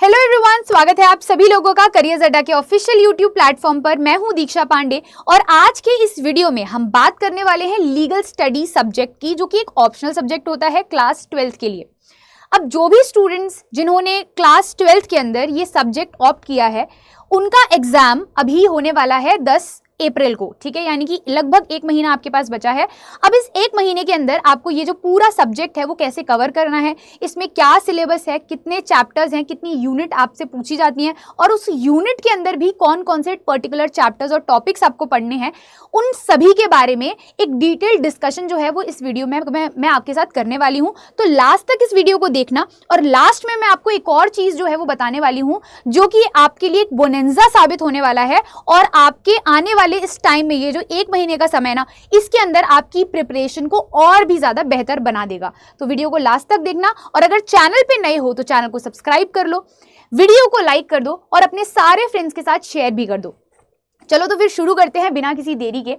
Hello everyone, स्वागत है आप सभी लोगों का करियर अड्डा के ऑफिशियल यूट्यूब प्लेटफॉर्म पर। मैं हूं दीक्षा पांडे और आज के इस वीडियो में हम बात करने वाले हैं लीगल स्टडी सब्जेक्ट की, जो कि एक ऑप्शनल सब्जेक्ट होता है क्लास 12th के लिए। अब जो भी स्टूडेंट्स जिन्होंने क्लास 12th के अंदर ये सब्जेक्ट ऑप्ट किया है, उनका एग्जाम अभी होने वाला है 10 अप्रैल को, ठीक है, यानी कि लगभग 1 महीना आपके पास बचा है। अब इस 1 महीने के अंदर आपको ये जो पूरा सब्जेक्ट है वो कैसे कवर करना है, इसमें क्या सिलेबस है, कितने चैप्टर्स हैं, कितनी यूनिट आपसे पूछी जाती हैं और उस यूनिट के अंदर भी कौन कौन से पर्टिकुलर चैप्टर्स और टॉपिक्स आपको पढ़ने हैं, उन सभी के बारे में एक डिटेल्ड डिस्कशन जो है वो इस वीडियो में मैं आपके साथ करने वाली हूँ। तो लास्ट तक इस वीडियो को देखना और लास्ट में मैं आपको एक और चीज़ जो है वो बताने वाली हूँ, जो कि आपके लिए एक बोनेंजा साबित होने वाला है और आपके आने वाले इस टाइम में, ये जो 1 महीने का समय ना, इसके अंदर आपकी प्रिपरेशन को और भी ज्यादा बेहतर बना देगा। तो वीडियो को लास्ट तक देखना और अगर चैनल पे नए हो तो चैनल को सब्सक्राइब कर लो, वीडियो को लाइक कर दो और अपने सारे फ्रेंड्स के साथ शेयर भी कर दो। चलो तो फिर शुरू करते हैं बिना किसी देरी के।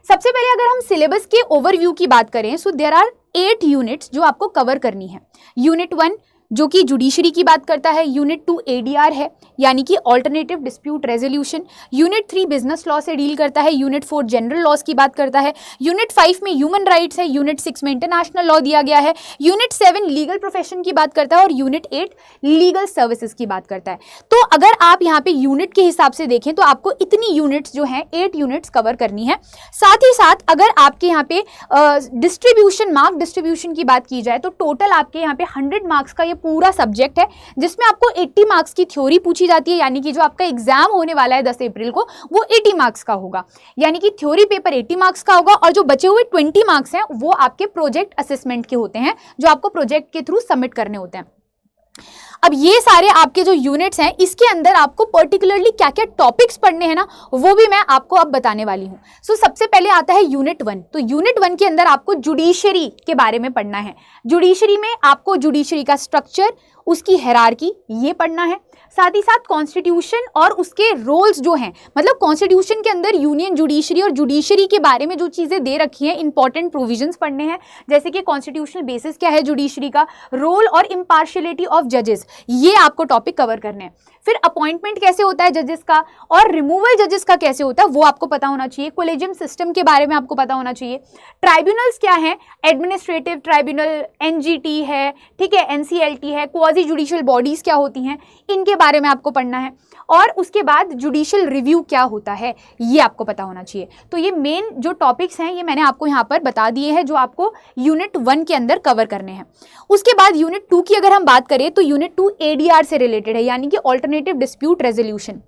सबसे पहले अगर हम सिलेबस के ओवरव्यू की बात करें, सो देयर आर 8 यूनिट्स जो आपको कवर करनी है। यूनिट 1 जो कि जुडिशरी की बात करता है, यूनिट 2 एडीआर है यानी कि alternative dispute resolution, unit 3 business law से डील करता है, यूनिट 4 जनरल लॉज की बात करता है, यूनिट 5 में ह्यूमन राइट्स है, यूनिट 6 में इंटरनेशनल लॉ दिया गया है, यूनिट 7 लीगल प्रोफेशन की बात करता है और यूनिट 8 लीगल सर्विसेज की बात करता है। तो अगर आप यहाँ पे यूनिट के हिसाब से देखें तो आपको इतनी यूनिट्स जो हैं 8 यूनिट्स कवर करनी है। साथ ही साथ अगर आपके यहाँ पे डिस्ट्रीब्यूशन, मार्क डिस्ट्रीब्यूशन की बात की जाए तो टोटल आपके यहाँ पे 100 मार्क्स का ये पूरा सब्जेक्ट है, जिसमें आपको 80 मार्क्स की थ्योरी पूछी जाती है, यानी कि जो आपका एग्जाम होने वाला है 10 अप्रैल को वो 80 मार्क्स का होगा, यानी कि थ्योरी पेपर 80 मार्क्स का होगा और जो बचे हुए 20 मार्क्स हैं वो आपके प्रोजेक्ट असेसमेंट के होते हैं, जो आपको प्रोजेक्ट के थ्रू सबमिट करने होते हैं। अब ये सारे आपके जो यूनिट्स हैं, इसके अंदर आपको पर्टिकुलरली क्या क्या टॉपिक्स पढ़ने हैं ना, वो भी मैं आपको अब बताने वाली हूँ। सो सबसे पहले आता है यूनिट 1। तो यूनिट 1 के अंदर आपको जुडिशरी के बारे में पढ़ना है। जुडिशरी में आपको जुडिशरी का स्ट्रक्चर, उसकी हायरार्की, ये पढ़ना है। साथ ही साथ कॉन्स्टिट्यूशन और उसके रोल्स जो हैं, मतलब कॉन्स्टिट्यूशन के अंदर यूनियन जुडिशरी और जुडिशरी के बारे में जो चीज़ें दे रखी हैं, इंपॉर्टेंट प्रोविजंस पढ़ने हैं, जैसे कि कॉन्स्टिट्यूशनल बेसिस क्या है जुडिशरी का, रोल और इम्पार्शियलिटी ऑफ जजेस, ये आपको टॉपिक कवर करने हैं। फिर अपॉइंटमेंट कैसे होता है जजेस का और रिमूवल जजेस का कैसे होता है वो आपको पता होना चाहिए। कोलेजियम सिस्टम के बारे में आपको पता होना चाहिए। ट्राइब्यूनल्स क्या है, एडमिनिस्ट्रेटिव ट्राइब्यूनल, एनजीटी है, ठीक है, एनसीएलटी है, क्वाजी जुडिशियल बॉडीज क्या होती हैं, इनके बारे में आपको पढ़ना है। और उसके बाद जुडिशियल रिव्यू क्या होता है ये आपको पता होना चाहिए। तो ये मेन जो टॉपिक्स हैं ये मैंने आपको यहाँ पर बता दिए हैं, जो आपको यूनिट 1 के अंदर कवर करने हैं। उसके बाद यूनिट 2 की अगर हम बात करें तो यूनिट 2 एडीआर से रिलेटेड है, यानी कि ऑल्टरनेटिव डिस्प्यूट रेजोल्यूशन।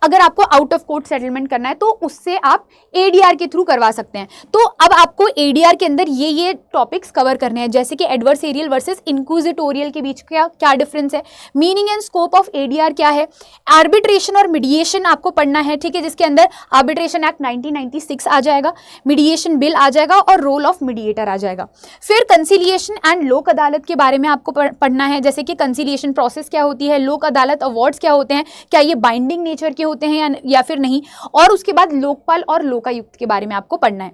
अगर आपको आउट ऑफ कोर्ट सेटलमेंट करना है तो उससे आप एडीआर के थ्रू करवा सकते हैं। तो अब आपको एडीआर के अंदर ये टॉपिक्स कवर करने हैं, जैसे कि एडवर्सेरियल वर्सेस इंक्विजिटोरियल के बीच क्या डिफरेंस है, meaning and scope of ADR क्या है, आर्बिट्रेशन और मीडिएशन आपको पढ़ना है, ठीक है, जिसके अंदर आर्बिट्रेशन एक्ट 1996 आ जाएगा, मीडिएशन बिल आ जाएगा और रोल ऑफ मीडिएटर आ जाएगा। फिर कंसिलिएशन एंड लोक अदालत के बारे में आपको पढ़ना है, जैसे कि कंसिलिएशन प्रोसेस क्या होती है, लोक अदालत अवार्ड्स क्या होते हैं, क्या ये बाइंडिंग नेचर के होते हैं या फिर नहीं, और उसके बाद लोकपाल और लोकायुक्त के बारे में आपको पढ़ना है।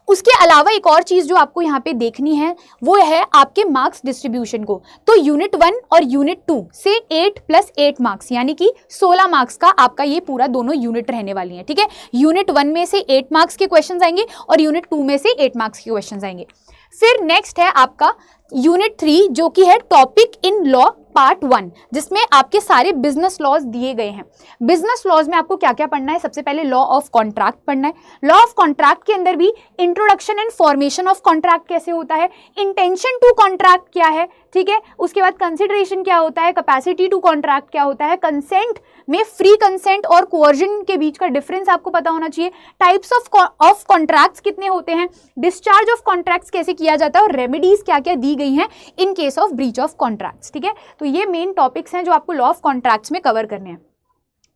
उसके अलावा एक और चीज जो आपको यहाँ पे देखनी है वो है आपके मार्क्स डिस्ट्रीब्यूशन को। तो यूनिट 1 और यूनिट 2 से 8 + 8 मार्क्स, यानी कि 16 मार्क्स का आपका ये पूरा दोनों यूनिट रहने वाली हैं, ठीक है। यूनिट 1 में से 8 मार्क्स के क्वेश्चन आएंगे और यूनिट 2 में से 8 मार्क्स के क्वेश्चन आएंगे। फिर नेक्स्ट है आपका यूनिट 3 जो कि है टॉपिक इन लॉ पार्ट 1, जिसमें आपके सारे बिजनेस लॉज दिए गए हैं। बिजनेस लॉज में आपको क्या क्या पढ़ना है, सबसे पहले लॉ ऑफ कॉन्ट्रैक्ट पढ़ना है। लॉ ऑफ कॉन्ट्रैक्ट के अंदर भी introduction and formation of contract कैसे होता है, इंटेंशन टू कॉन्ट्रैक्ट क्या है, ठीक है, उसके बाद कंसिडरेशन क्या होता है, कैपेसिटी टू कॉन्ट्रैक्ट क्या होता है, कंसेंट में फ्री कंसेंट और कोअर्जन के बीच का डिफरेंस आपको पता होना चाहिए, टाइप्स ऑफ कॉन्ट्रैक्ट्स कितने होते हैं, डिस्चार्ज ऑफ कॉन्ट्रैक्ट्स कैसे किया जाता है और रेमेडीज क्या क्या दी गई हैं in case of breach of contracts, ठीक है। तो ये मेन टॉपिक्स हैं जो आपको लॉ ऑफ कॉन्ट्रैक्ट्स में कवर करने हैं।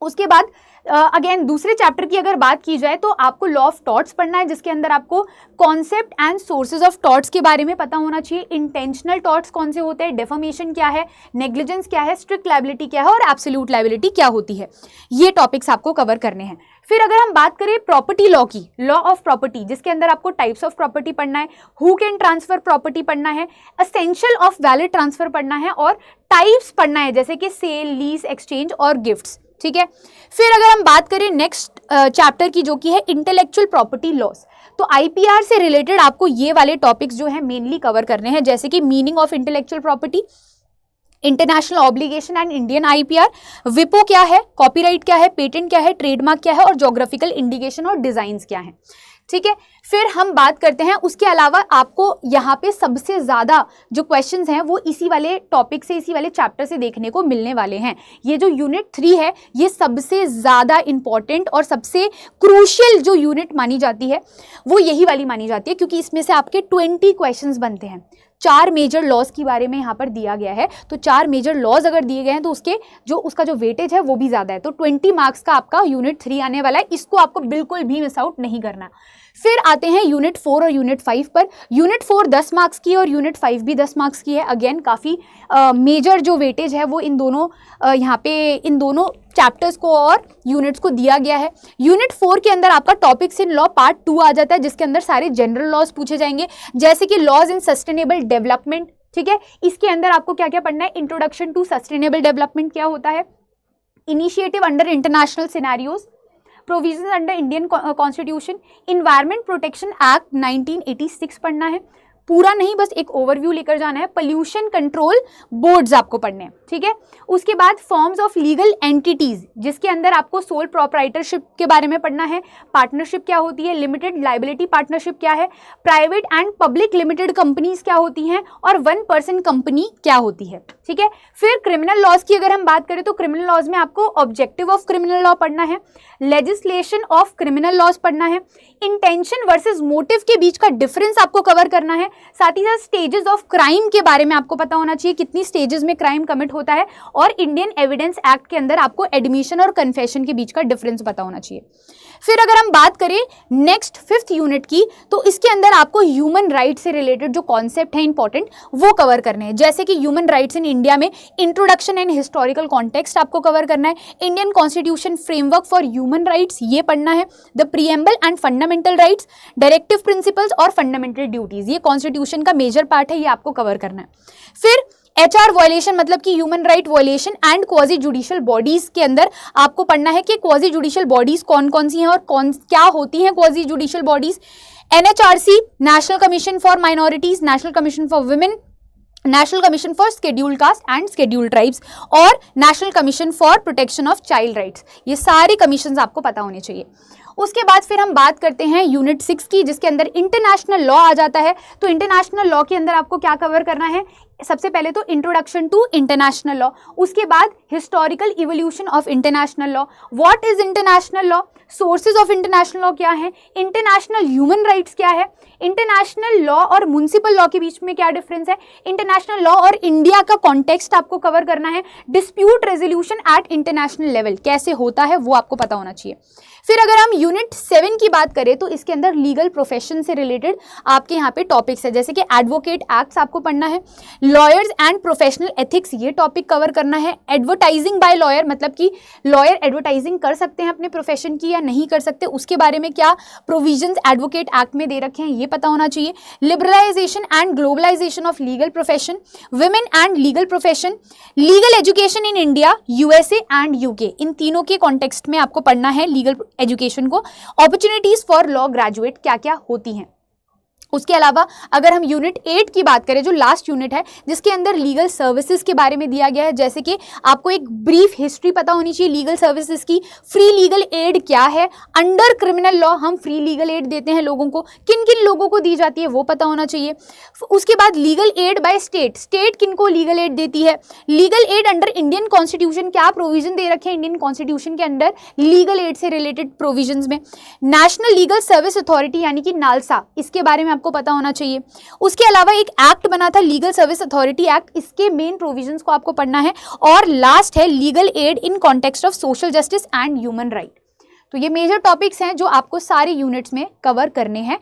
उसके बाद अगेन दूसरे चैप्टर की अगर बात की जाए तो आपको लॉ ऑफ टॉर्ट्स पढ़ना है, जिसके अंदर आपको concept and sources of torts के बारे में पता होना चाहिए। इंटेंशनल टॉर्ट्स कौन से होते हैं, डेफमेशन क्या है, नेग्लिजेंस क्या है, स्ट्रिक्ट लायबिलिटी क्या है और एब्सोल्यूट लायबिलिटी क्या होती है, ये टॉपिक्स आपको कवर करने हैं। फिर अगर हम बात करें प्रॉपर्टी लॉ की, लॉ ऑफ प्रॉपर्टी, जिसके अंदर आपको टाइप्स ऑफ प्रॉपर्टी पढ़ना है, हु कैन ट्रांसफर प्रॉपर्टी पढ़ना है, एसेंशियल ऑफ वैलिड ट्रांसफर पढ़ना है और टाइप्स पढ़ना है जैसे कि सेल, लीज, एक्सचेंज और गिफ्ट्स, ठीक है। फिर अगर हम बात करें नेक्स्ट चैप्टर की, जो कि है इंटेलेक्चुअल प्रॉपर्टी लॉस, तो आईपीआर से रिलेटेड आपको ये वाले टॉपिक्स जो है मेनली कवर करने हैं, जैसे कि meaning of intellectual property, international obligation and Indian IPR, विपो क्या है, कॉपीराइट क्या है, पेटेंट क्या है, ट्रेडमार्क क्या है और ज्योग्राफिकल इंडिकेशन और डिजाइन्स क्या है, ठीक है। फिर हम बात करते हैं, उसके अलावा आपको यहाँ पे सबसे ज़्यादा जो क्वेश्चंस हैं वो इसी वाले टॉपिक से, इसी वाले चैप्टर से देखने को मिलने वाले हैं। ये जो यूनिट 3 है ये सबसे ज़्यादा इंपॉर्टेंट और सबसे क्रूशियल जो यूनिट मानी जाती है वो यही वाली मानी जाती है, क्योंकि इसमें से आपके 20 क्वेश्चंस बनते हैं। 4 मेजर लॉज के बारे में यहाँ पर दिया गया है, तो 4 मेजर लॉज अगर दिए गए हैं तो उसका जो वेटेज है वो भी ज़्यादा है। तो 20 मार्क्स का आपका यूनिट 3 आने वाला है, इसको आपको बिल्कुल भी मिस आउट नहीं करना। फिर आते हैं यूनिट 4 और यूनिट 5 पर। यूनिट 4 10 मार्क्स की है और यूनिट 5 भी 10 मार्क्स की है। अगेन काफ़ी मेजर जो वेटेज है वो इन दोनों यहाँ पे इन दोनों चैप्टर्स को और यूनिट्स को दिया गया है। यूनिट 4 के अंदर आपका टॉपिक्स इन लॉ पार्ट 2 आ जाता है, जिसके अंदर सारे जनरल लॉज पूछे जाएंगे, जैसे कि लॉज इन सस्टेनेबल डेवलपमेंट, ठीक है। इसके अंदर आपको क्या क्या पढ़ना है, इंट्रोडक्शन टू सस्टेनेबल डेवलपमेंट क्या होता है, initiative under international scenarios, provisions under Indian constitution, environment protection act 1986 पढ़ना है, पूरा नहीं बस एक ओवरव्यू लेकर जाना है। पोल्यूशन कंट्रोल बोर्ड्स आपको पढ़ने हैं, ठीक है। उसके बाद फॉर्म्स ऑफ लीगल एंटिटीज, जिसके अंदर आपको सोल प्रोप्राइटरशिप के बारे में पढ़ना है, पार्टनरशिप क्या होती है, लिमिटेड लायबिलिटी पार्टनरशिप क्या है, private and public limited companies क्या होती हैं और 1 पर्सन कंपनी क्या होती है, ठीक है। फिर क्रिमिनल लॉज की अगर हम बात करें तो क्रिमिनल लॉज में आपको ऑब्जेक्टिव ऑफ क्रिमिनल लॉ पढ़ना है, लेजिस्लेशन ऑफ क्रिमिनल लॉज पढ़ना है, इंटेंशन वर्सेस मोटिव के बीच का डिफरेंस आपको कवर करना है, साथ ही साथ स्टेजेस ऑफ क्राइम के बारे में आपको पता होना चाहिए, कितनी स्टेजेस में क्राइम कमिट होता है, और इंडियन एविडेंस एक्ट के अंदर आपको एडमिशन और कन्फेशन के बीच का डिफरेंस पता होना चाहिए। फिर अगर हम बात करें नेक्स्ट 5th यूनिट की, तो इसके अंदर आपको ह्यूमन राइट से रिलेटेड जो कॉन्सेप्ट है इंपॉर्टेंट वो कवर करने हैं, जैसे कि ह्यूमन राइट्स इन इंडिया में इंट्रोडक्शन एंड हिस्टोरिकल कॉन्टेक्स्ट आपको कवर करना है, Indian constitution framework for human rights ये पढ़ना है, the preamble and fundamental rights, directive principles और फंडामेंटल ड्यूटीज, ये कॉन्स्टिट्यूशन का मेजर पार्ट है, ये आपको कवर करना है। फिर HR वायलेशन मतलब कि human right violation and quasi judicial bodies के अंदर आपको पढ़ना है कि क्वाजी जुडिशियल बॉडीज कौन कौन सी हैं और क्या होती हैं quasi judicial bodies, NHRC national commission for minorities, national commission for women, national commission for scheduled caste and scheduled tribes और national commission for protection of child rights, ये सारे कमीशन आपको पता होने चाहिए। उसके बाद फिर हम बात करते हैं यूनिट 6 की, जिसके अंदर इंटरनेशनल लॉ आ जाता है। तो इंटरनेशनल लॉ के अंदर आपको क्या कवर करना है, सबसे पहले तो इंट्रोडक्शन टू इंटरनेशनल लॉ, उसके बाद historical evolution of international law, what is international law, sources of international law क्या है, इंटरनेशनल ह्यूमन राइट्स क्या है, इंटरनेशनल लॉ और म्युनिसिपल लॉ के बीच में क्या डिफरेंस है, इंटरनेशनल लॉ और इंडिया का कॉन्टेक्स्ट आपको कवर करना है, dispute resolution at international level कैसे होता है वो आपको पता होना चाहिए। फिर अगर हम यूनिट 7 की बात करें तो इसके अंदर लीगल प्रोफेशन से रिलेटेड आपके यहाँ पे टॉपिक्स है, जैसे कि एडवोकेट एक्ट्स आपको पढ़ना है, लॉयर्स एंड प्रोफेशनल एथिक्स ये टॉपिक कवर करना है, एडवर्टाइजिंग बाय लॉयर मतलब कि लॉयर एडवर्टाइजिंग कर सकते हैं अपने प्रोफेशन की या नहीं कर सकते, उसके बारे में क्या प्रोविजंस एडवोकेट एक्ट में दे रखे हैं ये पता होना चाहिए, liberalization and globalization of legal profession, women and legal profession, legal education in India, USA and UK, इन तीनों के कॉन्टेक्स्ट में आपको पढ़ना है लीगल एजुकेशन को, अपॉर्चुनिटीज फॉर लॉ ग्रेजुएट क्या क्या होती हैं। उसके अलावा अगर हम यूनिट 8 की बात करें जो लास्ट यूनिट है, जिसके अंदर लीगल सर्विसेज के बारे में दिया गया है, जैसे कि आपको एक ब्रीफ हिस्ट्री पता होनी चाहिए लीगल सर्विसेज की, फ्री लीगल एड क्या है, अंडर क्रिमिनल लॉ हम फ्री लीगल एड देते हैं लोगों को, किन किन लोगों को दी जाती है वो पता होना चाहिए। उसके बाद legal aid by state, state किन को लीगल एड देती है, legal aid under Indian constitution क्या प्रोविजन दे रखे हैं इंडियन कॉन्स्टिट्यूशन के अंडर लीगल एड से रिलेटेड प्रोविजंस में, नेशनल लीगल सर्विस अथॉरिटी यानी कि नालसा, इसके बारे में आपको आपको पता होना चाहिए। उसके अलावा एक एक्ट बना था, लीगल सर्विस अथॉरिटी एक्ट, इसके मेन प्रोविजंस को आपको पढ़ना है। और लास्ट है legal aid in context of social justice and human right. तो ये मेजर टॉपिक्स हैं जो आपको सारे यूनिट्स में कवर करने हैं।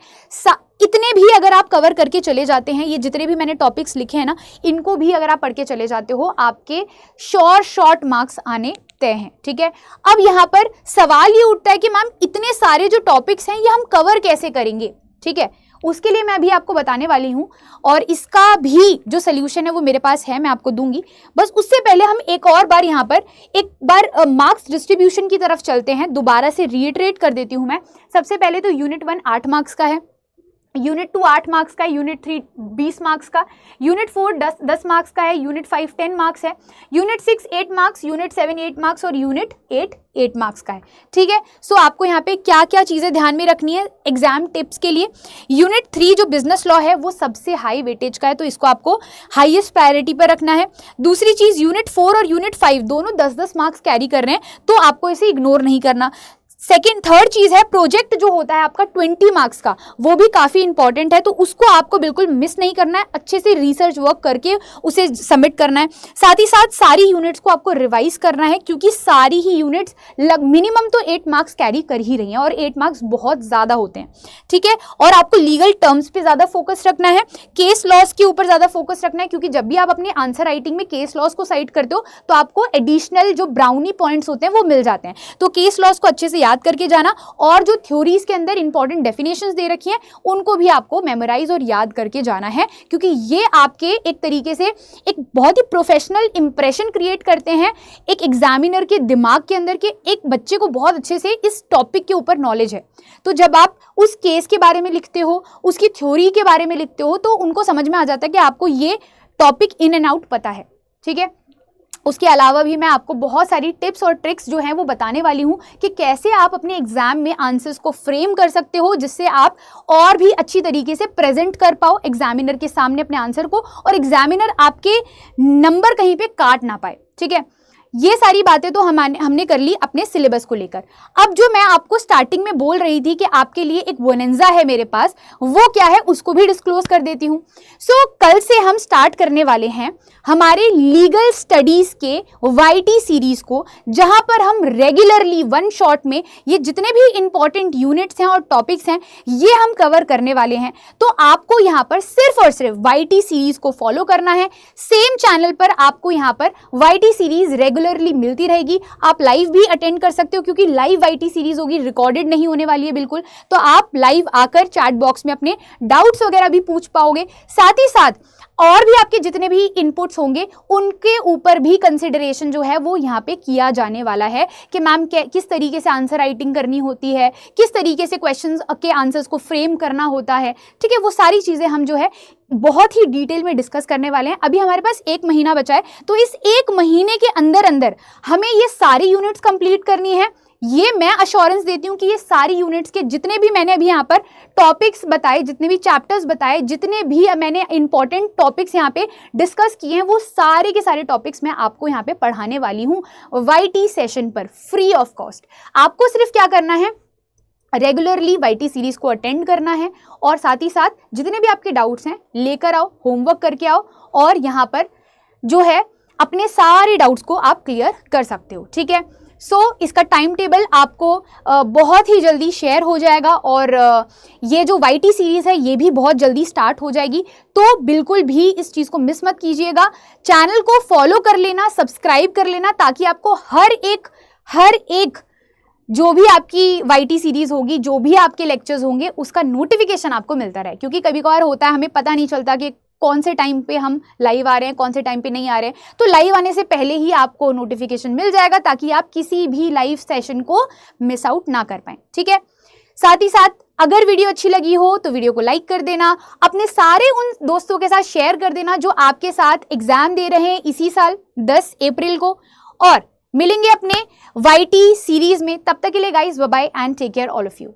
इतने भी अगर आप कवर करके चले जाते हैं, ये जितने भी मैंने टॉपिक्स लिखे हैं ना, इनको भी अगर आप पढ़ के चले जाते हो, आपके शॉर्ट मार्क्स आने तय हैं। ठीक है, अब यहाँ पर सवाल ये उठता है कि मैम इतने सारे जो टॉपिक्स हैं ये हम कवर कैसे करेंगे। ठीक है, उसके लिए मैं अभी आपको बताने वाली हूँ और इसका भी जो सोल्यूशन है वो मेरे पास है, मैं आपको दूंगी। बस उससे पहले हम एक और बार यहाँ पर एक बार मार्क्स डिस्ट्रीब्यूशन की तरफ चलते हैं। दोबारा से रीइटरेट कर देती हूँ मैं। सबसे पहले तो यूनिट 1 8 मार्क्स का है, यूनिट 2 8 मार्क्स का है, यूनिट 3 20 मार्क्स का, यूनिट 4 10 मार्क्स का है, यूनिट 5 10 मार्क्स है, यूनिट 6 8 मार्क्स, यूनिट 7 8 मार्क्स और यूनिट 8 मार्क्स का है। ठीक है, सो आपको यहाँ पे क्या क्या चीज़ें ध्यान में रखनी है एग्जाम टिप्स के लिए। यूनिट 3 जो बिजनेस लॉ है वो सबसे हाई वेटेज का है, तो इसको आपको हाईएस्ट प्रायोरिटी पर रखना है। दूसरी चीज़, यूनिट 4 और यूनिट 5 दोनों 10-10 मार्क्स कैरी कर रहे हैं, तो आपको इसे इग्नोर नहीं करना। थर्ड चीज है, प्रोजेक्ट जो होता है आपका 20 मार्क्स का, वो भी काफी इंपॉर्टेंट है, तो उसको आपको बिल्कुल मिस नहीं करना है। अच्छे से रिसर्च वर्क करके उसे सबमिट करना है। साथ ही साथ सारी यूनिट्स को आपको रिवाइज करना है, क्योंकि सारी ही यूनिट्स मिनिमम तो 8 मार्क्स कैरी कर ही रही हैं और 8 मार्क्स बहुत ज्यादा होते हैं। ठीक है, और आपको लीगल टर्म्स पे ज्यादा फोकस रखना है, केस लॉस के ऊपर ज्यादा फोकस रखना है, क्योंकि जब भी आप अपने आंसर राइटिंग में केस लॉस को साइड करते हो तो आपको एडिशनल जो ब्राउनी पॉइंट्स होते हैं वो मिल जाते हैं। तो केस लॉस को अच्छे से याद करके जाना, और जो थ्योरीज के अंदर इंपॉर्टेंट डेफिनेशंस दे रखी हैं उनको भी आपको मेमोराइज और याद करके जाना है, क्योंकि ये आपके एक तरीके से एक बहुत ही प्रोफेशनल इंप्रेशन क्रिएट करते हैं एक एग्जामिनर के दिमाग के अंदर के एक बच्चे को बहुत अच्छे से इस टॉपिक के ऊपर नॉलेज है। तो जब आप उस केस के बारे में लिखते हो, उसकी थ्योरी के बारे में लिखते हो, तो उनको समझ में आ जाता है कि आपको ये टॉपिक इन एंड आउट पता है। ठीक है, उसके अलावा भी मैं आपको बहुत सारी टिप्स और ट्रिक्स जो हैं वो बताने वाली हूँ कि कैसे आप अपने एग्जाम में आंसर्स को फ्रेम कर सकते हो, जिससे आप और भी अच्छी तरीके से प्रेजेंट कर पाओ एग्जामिनर के सामने अपने आंसर को, और एग्जामिनर आपके नंबर कहीं पे काट ना पाए। ठीक है, ये सारी बातें तो हमने कर ली अपने सिलेबस को लेकर। अब जो मैं आपको स्टार्टिंग में बोल रही थी कि आपके लिए एक बोनेंजा है मेरे पास, वो क्या है उसको भी डिस्क्लोज कर देती हूँ। सो कल से हम स्टार्ट करने वाले हैं हमारे लीगल स्टडीज के वाईटी सीरीज को, जहां पर हम रेगुलरली वन शॉट में ये जितने भी इंपॉर्टेंट यूनिट्स हैं और टॉपिक्स हैं ये हम कवर करने वाले हैं। तो आपको यहाँ पर सिर्फ और सिर्फ वाईटी सीरीज को फॉलो करना है। सेम चैनल पर आपको यहाँ पर वाईटी सीरीज रेगुलरली मिलती रहेगी। आप लाइव भी अटेंड कर सकते हो, क्योंकि लाइव वाईटी सीरीज होगी, रिकॉर्डेड नहीं होने वाली है बिल्कुल। तो आप लाइव आकर चैट बॉक्स में अपने डाउट्स वगैरह भी पूछ पाओगे। साथ ही साथ और भी आपके जितने भी इनपुट्स होंगे उनके ऊपर भी कंसिडरेशन जो है वो यहाँ पे किया जाने वाला है कि मैम किस तरीके से आंसर राइटिंग करनी होती है, किस तरीके से क्वेश्चंस के आंसर्स को फ्रेम करना होता है। ठीक है, वो सारी चीज़ें हम जो है बहुत ही डिटेल में डिस्कस करने वाले हैं। अभी हमारे पास 1 महीना बचा है, तो इस 1 महीने के अंदर अंदर हमें ये सारी यूनिट्स कंप्लीट करनी है। ये मैं अश्योरेंस देती हूँ कि ये सारी यूनिट्स के जितने भी मैंने अभी यहाँ पर टॉपिक्स बताए, जितने भी चैप्टर्स बताए, जितने भी मैंने इंपॉर्टेंट टॉपिक्स यहाँ पे डिस्कस किए हैं, वो सारे के सारे टॉपिक्स मैं आपको यहाँ पे पढ़ाने वाली हूँ वाईटी सेशन पर फ्री ऑफ कॉस्ट। आपको सिर्फ क्या करना है, रेगुलरली वाईटी सीरीज को अटेंड करना है, और साथ ही साथ जितने भी आपके डाउट्स हैं लेकर आओ, होमवर्क करके आओ, और यहाँ पर जो है अपने सारे डाउट्स को आप क्लियर कर सकते हो। ठीक है, सो इसका टाइम टेबल आपको बहुत ही जल्दी शेयर हो जाएगा, और ये जो वाईटी सीरीज़ है ये भी बहुत जल्दी स्टार्ट हो जाएगी। तो बिल्कुल भी इस चीज़ को मिस मत कीजिएगा। चैनल को फॉलो कर लेना, सब्सक्राइब कर लेना, ताकि आपको हर एक जो भी आपकी वाईटी सीरीज होगी, जो भी आपके लेक्चर्स होंगे, उसका नोटिफिकेशन आपको मिलता रहे। क्योंकि कभी कभार होता है हमें पता नहीं चलता कि कौन से टाइम पे हम लाइव आ रहे हैं, कौन से टाइम पे नहीं आ रहे हैं। तो लाइव आने से पहले ही आपको नोटिफिकेशन मिल जाएगा, ताकि आप किसी भी लाइव सेशन को मिस आउट ना कर पाएं। ठीक है, साथ ही साथ अगर वीडियो अच्छी लगी हो तो वीडियो को लाइक कर देना, अपने सारे उन दोस्तों के साथ शेयर कर देना जो आपके साथ एग्जाम दे रहे हैं इसी साल 10 अप्रैल को। और मिलेंगे अपने वाईटी सीरीज में, तब तक के लिए guys bye bye and take care all of you.